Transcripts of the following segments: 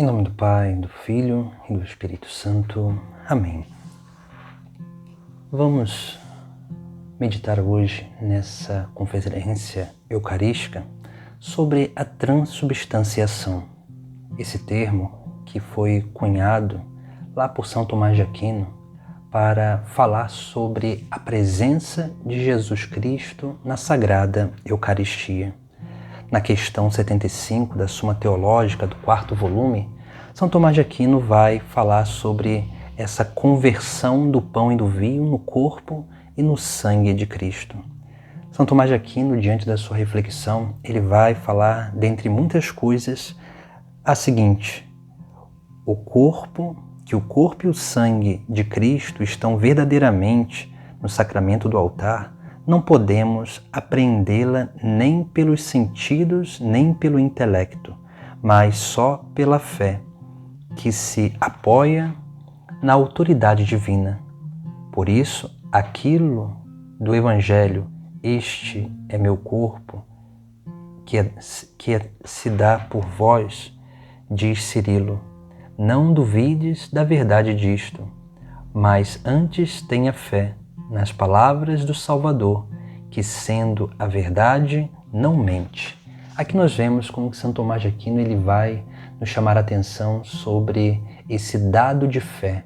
Em nome do Pai, do Filho e do Espírito Santo. Amém. Vamos meditar hoje nessa conferência eucarística sobre a transubstanciação. Esse termo que foi cunhado lá por São Tomás de Aquino para falar sobre a presença de Jesus Cristo na Sagrada Eucaristia. Na questão 75 da Suma Teológica do 4º volume, São Tomás de Aquino vai falar sobre essa conversão do pão e do vinho no corpo e no sangue de Cristo. São Tomás de Aquino, diante da sua reflexão, ele vai falar, dentre muitas coisas, a seguinte: que o corpo e o sangue de Cristo estão verdadeiramente no sacramento do altar, não podemos apreendê-la nem pelos sentidos, nem pelo intelecto, mas só pela fé, que se apoia na autoridade divina. Por isso, aquilo do Evangelho, este é meu corpo, que se dá por vós, diz Cirilo, não duvides da verdade disto, mas antes tenha fé nas palavras do Salvador, que sendo a verdade, não mente. Aqui nós vemos como que São Tomás de Aquino ele vai nos chamar a atenção sobre esse dado de fé.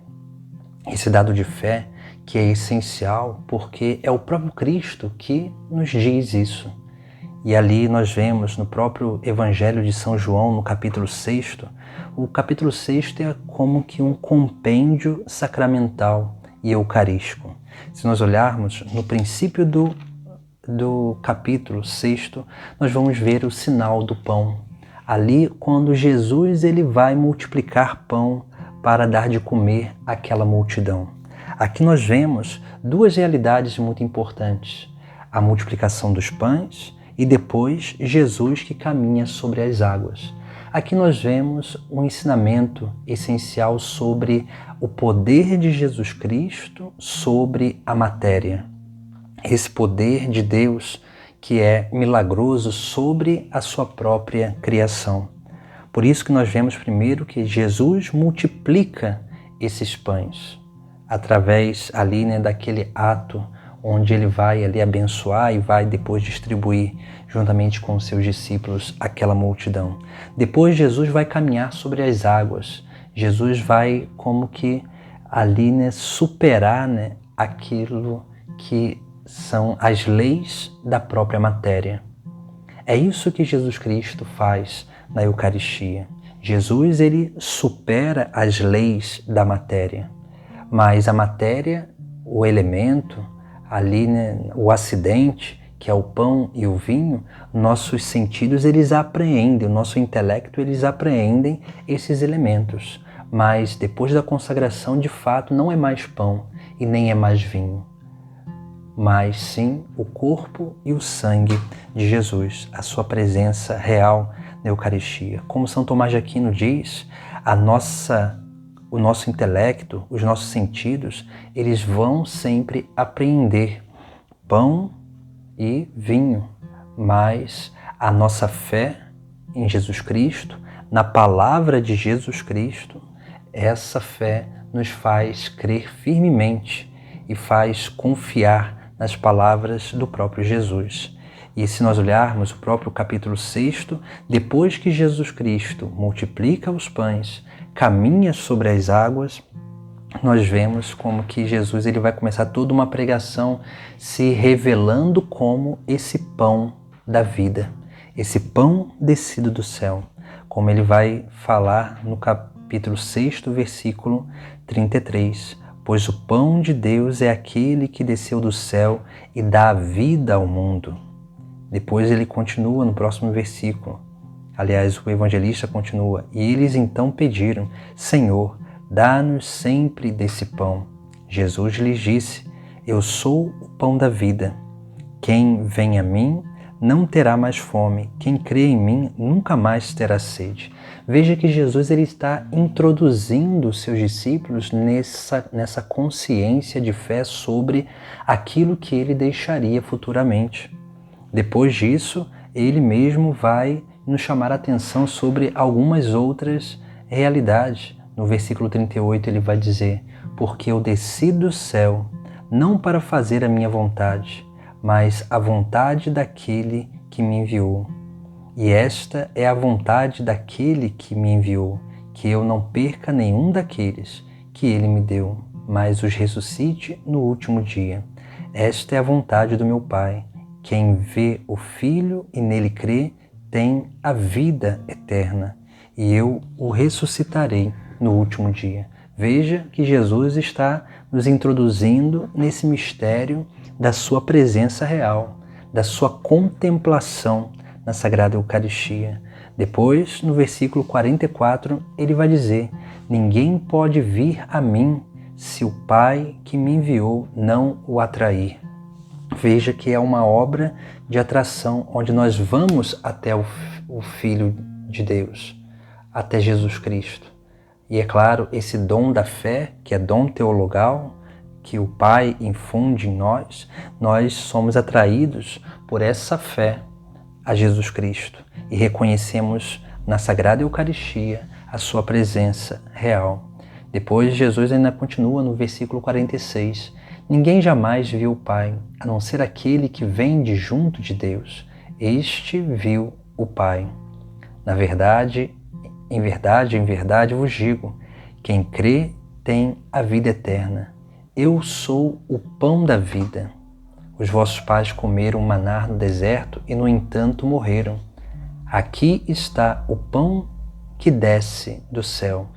Esse dado de fé que é essencial porque é o próprio Cristo que nos diz isso. E ali nós vemos no próprio Evangelho de São João, no capítulo 6, o capítulo 6 é como que um compêndio sacramental e eucarístico. Se nós olharmos no princípio do capítulo 6, nós vamos ver o sinal do pão. Ali, quando Jesus ele vai multiplicar pão para dar de comer àquela multidão. Aqui nós vemos duas realidades muito importantes: a multiplicação dos pães e depois Jesus que caminha sobre as águas. Aqui nós vemos um ensinamento essencial sobre o poder de Jesus Cristo sobre a matéria. Esse poder de Deus que é milagroso sobre a sua própria criação. Por isso que nós vemos primeiro que Jesus multiplica esses pães através ali, daquele ato onde ele vai ali abençoar e vai depois distribuir juntamente com os seus discípulos aquela multidão. Depois Jesus vai caminhar sobre as águas. Jesus vai como que ali superar aquilo que são as leis da própria matéria. É isso que Jesus Cristo faz na Eucaristia. Jesus ele supera as leis da matéria, mas a matéria, o elemento, ali o acidente, que é o pão e o vinho, nossos sentidos eles apreendem, o nosso intelecto eles apreendem esses elementos. Mas depois da consagração, de fato, não é mais pão e nem é mais vinho, mas sim o corpo e o sangue de Jesus, a sua presença real na Eucaristia. Como São Tomás de Aquino diz, o nosso intelecto, os nossos sentidos, eles vão sempre apreender pão e vinho, mas a nossa fé em Jesus Cristo, na palavra de Jesus Cristo, essa fé nos faz crer firmemente e faz confiar nas palavras do próprio Jesus. E se nós olharmos o próprio capítulo 6, depois que Jesus Cristo multiplica os pães, caminha sobre as águas, nós vemos como que Jesus ele vai começar toda uma pregação se revelando como esse pão da vida, esse pão descido do céu, como ele vai falar no capítulo 6, versículo 33. Pois o pão de Deus é aquele que desceu do céu e dá vida ao mundo. Depois ele continua no próximo versículo. Aliás, o evangelista continua. E eles então pediram: Senhor, dá-nos sempre desse pão. Jesus lhes disse: Eu sou o pão da vida. Quem vem a mim não terá mais fome. Quem crê em mim nunca mais terá sede. Veja que Jesus ele está introduzindo os seus discípulos nessa consciência de fé sobre aquilo que ele deixaria futuramente. Depois disso, ele mesmo vai nos chamar a atenção sobre algumas outras realidade. No versículo 38 ele vai dizer: porque eu desci do céu não para fazer a minha vontade, mas a vontade daquele que me enviou. E esta é a vontade daquele que me enviou, que eu não perca nenhum daqueles que ele me deu, mas os ressuscite no último dia. Esta é a vontade do meu Pai. Quem vê o Filho e nele crê, tem a vida eterna, e eu o ressuscitarei no último dia. Veja que Jesus está nos introduzindo nesse mistério da sua presença real, da sua contemplação na Sagrada Eucaristia. Depois, no versículo 44, ele vai dizer: ninguém pode vir a mim se o Pai que me enviou não o atrair. Veja que é uma obra de atração, onde nós vamos até o Filho de Deus, até Jesus Cristo. E é claro, esse dom da fé, que é dom teologal, que o Pai infunde em nós somos atraídos por essa fé a Jesus Cristo e reconhecemos na Sagrada Eucaristia a sua presença real. Depois, Jesus ainda continua no versículo 46. Ninguém jamais viu o Pai, a não ser aquele que vem de junto de Deus. Este viu o Pai. Na verdade, em verdade vos digo, quem crê tem a vida eterna. Eu sou o pão da vida. Os vossos pais comeram maná no deserto e, no entanto, morreram. Aqui está o pão que desce do céu,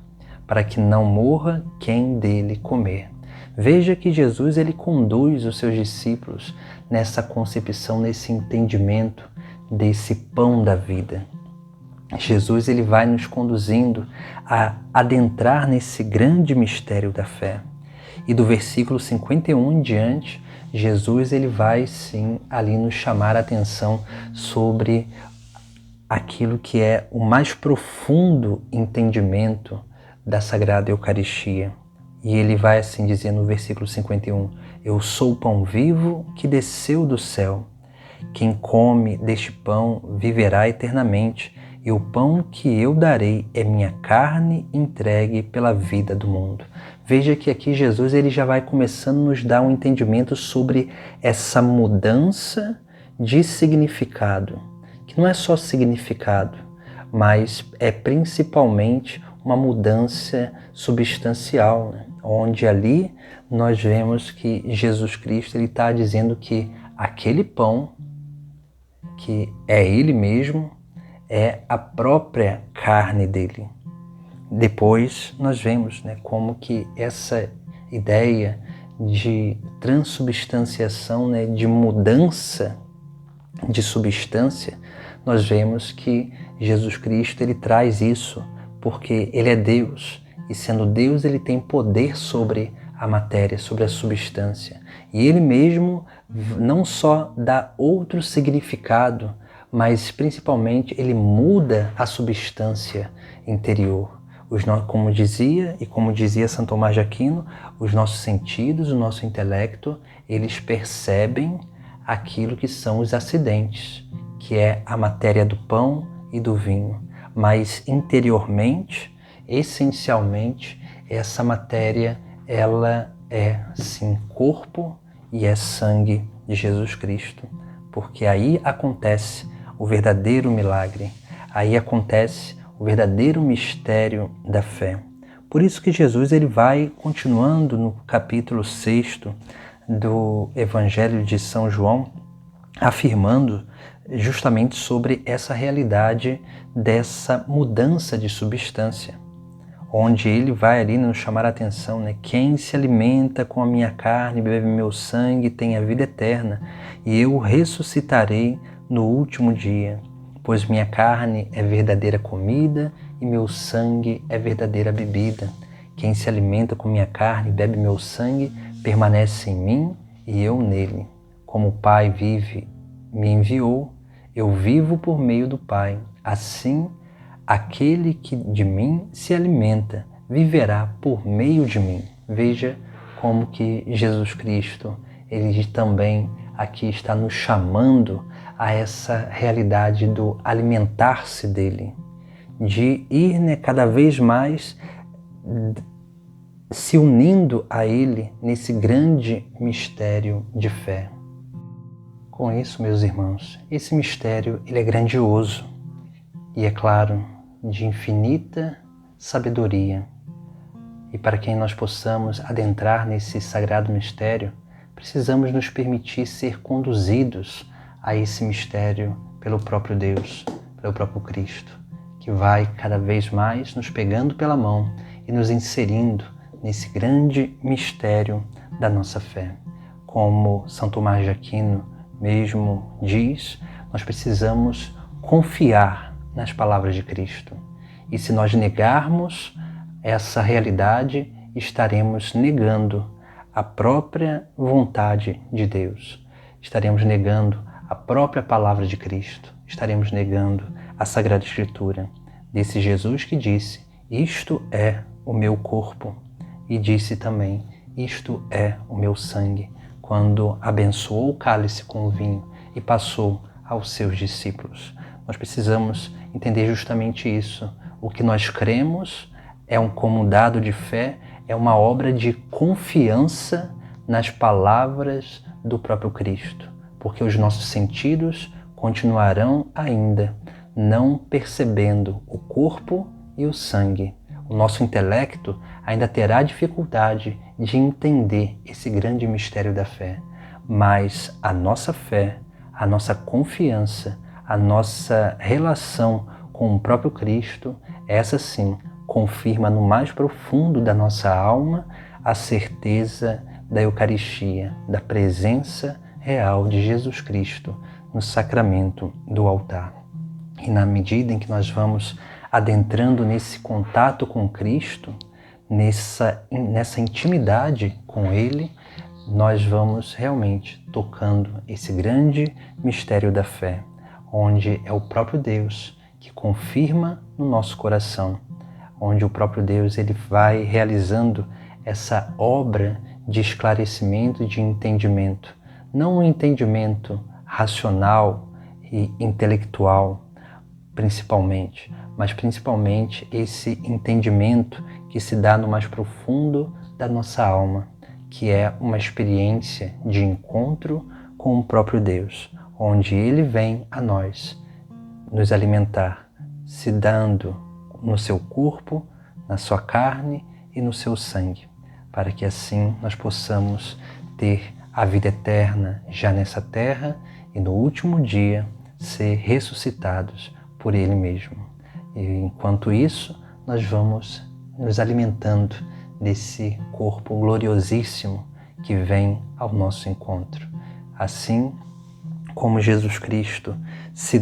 para que não morra quem dele comer. Veja que Jesus ele conduz os seus discípulos nessa concepção, nesse entendimento desse pão da vida. Jesus ele vai nos conduzindo a adentrar nesse grande mistério da fé. E do versículo 51 em diante, Jesus ele vai sim ali nos chamar a atenção sobre aquilo que é o mais profundo entendimento da Sagrada Eucaristia. E ele vai assim dizer no versículo 51, eu sou o pão vivo que desceu do céu. Quem come deste pão viverá eternamente, e o pão que eu darei é minha carne entregue pela vida do mundo. Veja que aqui Jesus ele já vai começando a nos dar um entendimento sobre essa mudança de significado, que não é só significado, mas é principalmente uma mudança substancial, né? Onde ali nós vemos que Jesus Cristo ele está dizendo que aquele pão, que é Ele mesmo, é a própria carne dele. Depois nós vemos, né, como que essa ideia de transubstanciação, né, de mudança de substância, nós vemos que Jesus Cristo ele traz isso porque ele é Deus, e sendo Deus ele tem poder sobre a matéria, sobre a substância. E ele mesmo não só dá outro significado, mas principalmente ele muda a substância interior. Como dizia Santo Tomás de Aquino, os nossos sentidos, o nosso intelecto, eles percebem aquilo que são os acidentes, que é a matéria do pão e do vinho. Mas interiormente, essencialmente, essa matéria, ela é sim corpo e é sangue de Jesus Cristo, porque aí acontece o verdadeiro milagre, aí acontece o verdadeiro mistério da fé. Por isso que Jesus ele vai continuando no capítulo 6 do Evangelho de São João, afirmando justamente sobre essa realidade dessa mudança de substância, onde ele vai ali nos chamar a atenção, né? Quem se alimenta com a minha carne, bebe meu sangue, tem a vida eterna, e eu ressuscitarei no último dia, pois minha carne é verdadeira comida e meu sangue é verdadeira bebida. Quem se alimenta com minha carne e bebe meu sangue permanece em mim e eu nele. Como o Pai me enviou, eu vivo por meio do Pai. Assim, aquele que de mim se alimenta viverá por meio de mim. Veja como que Jesus Cristo, ele também aqui está nos chamando a essa realidade do alimentar-se dele, de ir, cada vez mais se unindo a Ele nesse grande mistério de fé. Com isso, meus irmãos, esse mistério ele é grandioso e, é claro, de infinita sabedoria. E para que nós possamos adentrar nesse sagrado mistério, precisamos nos permitir ser conduzidos a esse mistério pelo próprio Deus, pelo próprio Cristo, que vai cada vez mais nos pegando pela mão e nos inserindo nesse grande mistério da nossa fé. Como São Tomás de Aquino mesmo diz, nós precisamos confiar nas palavras de Cristo. E se nós negarmos essa realidade, estaremos negando a própria vontade de Deus. Estaremos negando a própria palavra de Cristo. Estaremos negando a Sagrada Escritura, desse Jesus que disse: isto é o meu corpo. E disse também: isto é o meu sangue, quando abençoou o cálice com o vinho e passou aos seus discípulos. Nós precisamos entender justamente isso. O que nós cremos é como um dado de fé, é uma obra de confiança nas palavras do próprio Cristo, porque os nossos sentidos continuarão ainda não percebendo o corpo e o sangue. O nosso intelecto ainda terá dificuldade de entender esse grande mistério da fé, mas a nossa fé, a nossa confiança, a nossa relação com o próprio Cristo, essa sim confirma no mais profundo da nossa alma a certeza da Eucaristia, da presença real de Jesus Cristo no sacramento do altar. E na medida em que nós vamos adentrando nesse contato com Cristo, nessa intimidade com Ele, nós vamos realmente tocando esse grande mistério da fé, onde é o próprio Deus que confirma no nosso coração, onde o próprio Deus ele vai realizando essa obra de esclarecimento e de entendimento, não um entendimento racional e intelectual, principalmente, mas principalmente esse entendimento que se dá no mais profundo da nossa alma, que é uma experiência de encontro com o próprio Deus, onde Ele vem a nós nos alimentar, se dando no seu corpo, na sua carne e no seu sangue, para que assim nós possamos ter a vida eterna já nessa terra e no último dia ser ressuscitados por Ele mesmo. E enquanto isso, nós vamos nos alimentando desse corpo gloriosíssimo que vem ao nosso encontro. Assim como Jesus Cristo se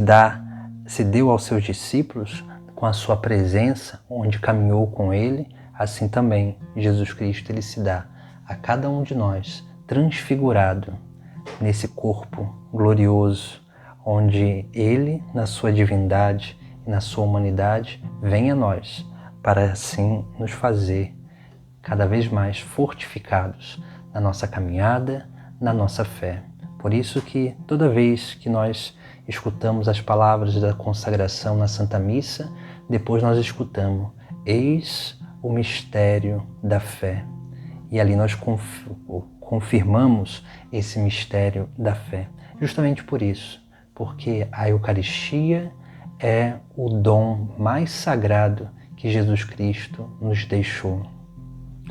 deu aos seus discípulos com a sua presença, onde caminhou com Ele, assim também Jesus Cristo ele se dá a cada um de nós, transfigurado nesse corpo glorioso, onde Ele, na sua divindade e na sua humanidade, vem a nós, para assim nos fazer cada vez mais fortificados na nossa caminhada, na nossa fé. Por isso que toda vez que nós escutamos as palavras da consagração na Santa Missa, depois nós escutamos: eis o mistério da fé. E ali nós confirmamos esse mistério da fé. Justamente por isso, porque a Eucaristia é o dom mais sagrado que Jesus Cristo nos deixou.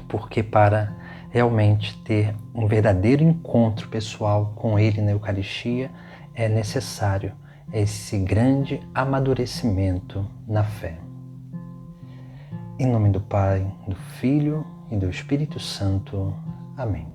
Porque para realmente ter um verdadeiro encontro pessoal com Ele na Eucaristia, é necessário esse grande amadurecimento na fé. Em nome do Pai, do Filho e do Espírito Santo. Amém.